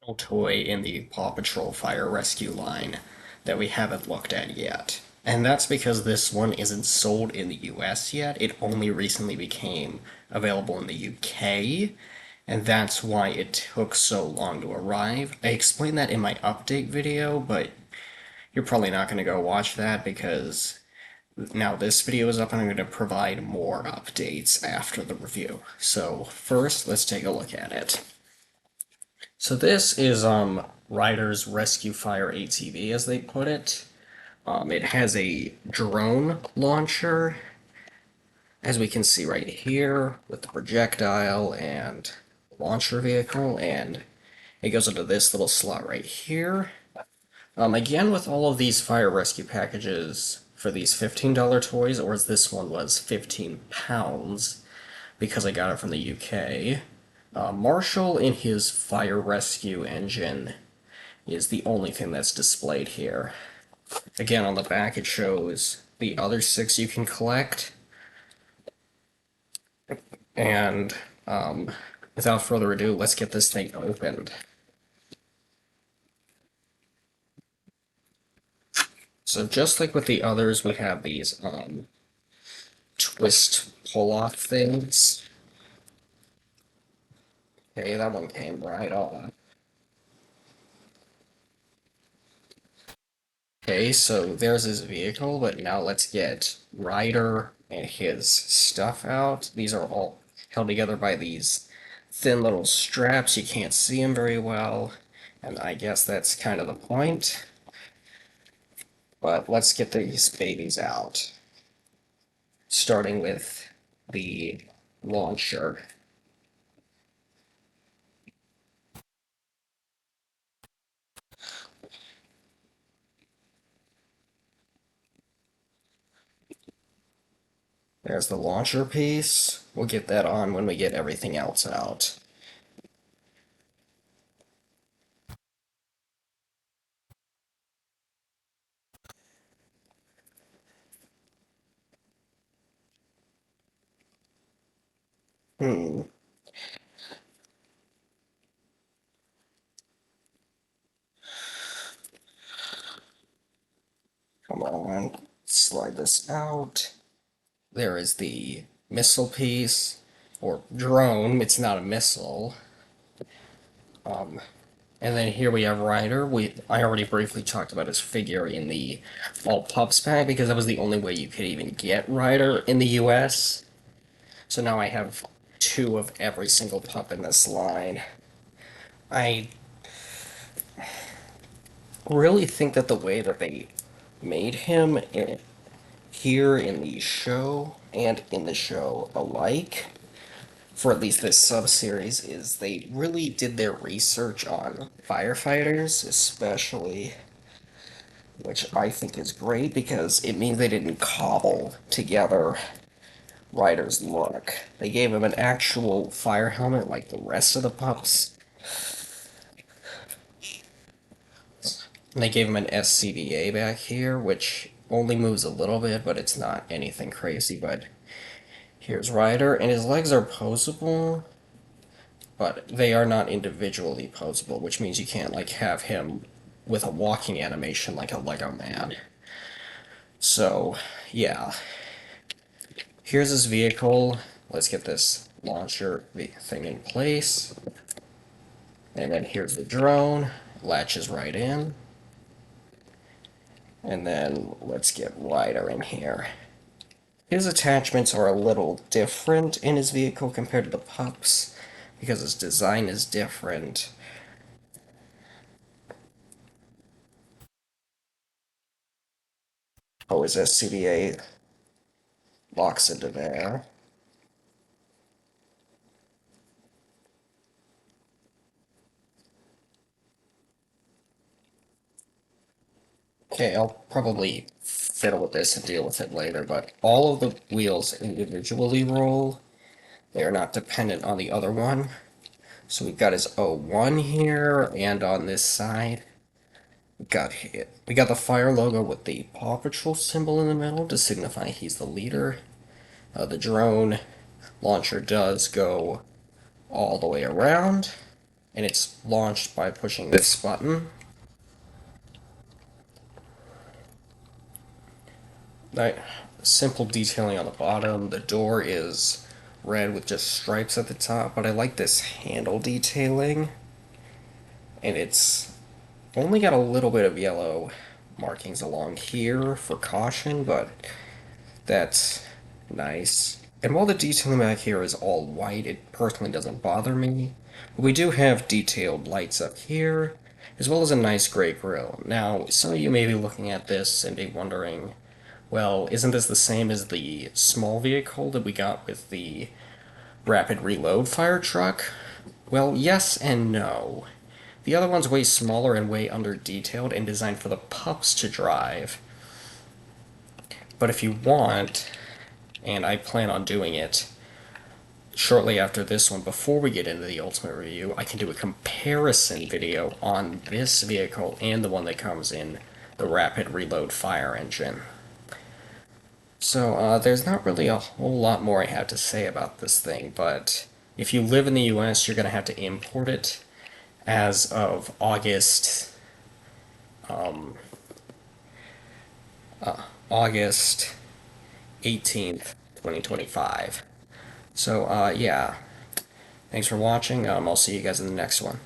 final toy in the Paw Patrol Fire Rescue line that we haven't looked at yet. And that's because this one isn't sold in the US yet. It only recently became available in the UK, and that's why it took so long to arrive. I explained that in my update video, but you're probably not going to go watch that because now this video is up and I'm going to provide more updates after the review. So first, let's take a look at it. So this is Ryder's Rescue Fire ATV, as they put it. It has a drone launcher, as we can see right here, with the projectile and launcher vehicle, and it goes into this little slot right here. Again, with all of these fire rescue packages for these $15 toys, or as this one was, £15, because I got it from the UK, Marshall in his fire rescue engine is the only thing that's displayed here. Again, on the back it shows the other 6 you can collect. And without further ado, let's get this thing opened. So just like with the others, we have these twist pull-off things. Okay, that one came right off. Okay, so there's his vehicle, but now let's get Ryder and his stuff out. These are all held together by these thin little straps. You can't see them very well, and I guess that's kind of the point. But let's get these babies out, starting with the launcher. There's the launcher piece. We'll get that on when we get everything else out. Hmm. Come on. Slide this out. There is the missile piece, or drone. It's not a missile. And then here we have Ryder. I already briefly talked about his figure in the all pups pack because that was the only way you could even get Ryder in the US. So now I have 2 of every single pup in this line. I really think that the way that they made him here in the show and in the show alike, for at least this sub-series, is they really did their research on firefighters, especially, which I think is great because it means they didn't cobble together Ryder's look. They gave him an actual fire helmet like the rest of the pups. And they gave him an SCBA back here, which only moves a little bit, but it's not anything crazy. But here's Ryder, and his legs are posable, but they are not individually posable, which means you can't like have him with a walking animation like a Lego man. So, yeah. Here's his vehicle. Let's get this launcher thing in place. And then here's the drone. Latches right in. And then let's get Ryder in here. His attachments are a little different in his vehicle compared to the pups because his design is different. Oh, his SCBA locks into there. Okay, I'll probably fiddle with this and deal with it later, but all of the wheels individually roll. They are not dependent on the other one. So we've got his O1 here, and on this side, we got the fire logo with the Paw Patrol symbol in the middle to signify he's the leader. The drone launcher does go all the way around, and it's launched by pushing this button. Simple detailing on the bottom. The door is red with just stripes at the top, but I like this handle detailing, and it's only got a little bit of yellow markings along here for caution, but that's nice. And while the detailing back here is all white, it personally doesn't bother me. But we do have detailed lights up here, as well as a nice gray grille. Now, some of you may be looking at this and be wondering, well, isn't this the same as the small vehicle that we got with the rapid reload fire truck? Well, yes and no. The other one's way smaller and way under detailed and designed for the pups to drive. But if you want, and I plan on doing it shortly after this one, before we get into the ultimate review, I can do a comparison video on this vehicle and the one that comes in the rapid reload fire engine. So there's not really a whole lot more I have to say about this thing, but if you live in the US, you're going to have to import it as of August 18th, 2025. So yeah, thanks for watching. I'll see you guys in the next one.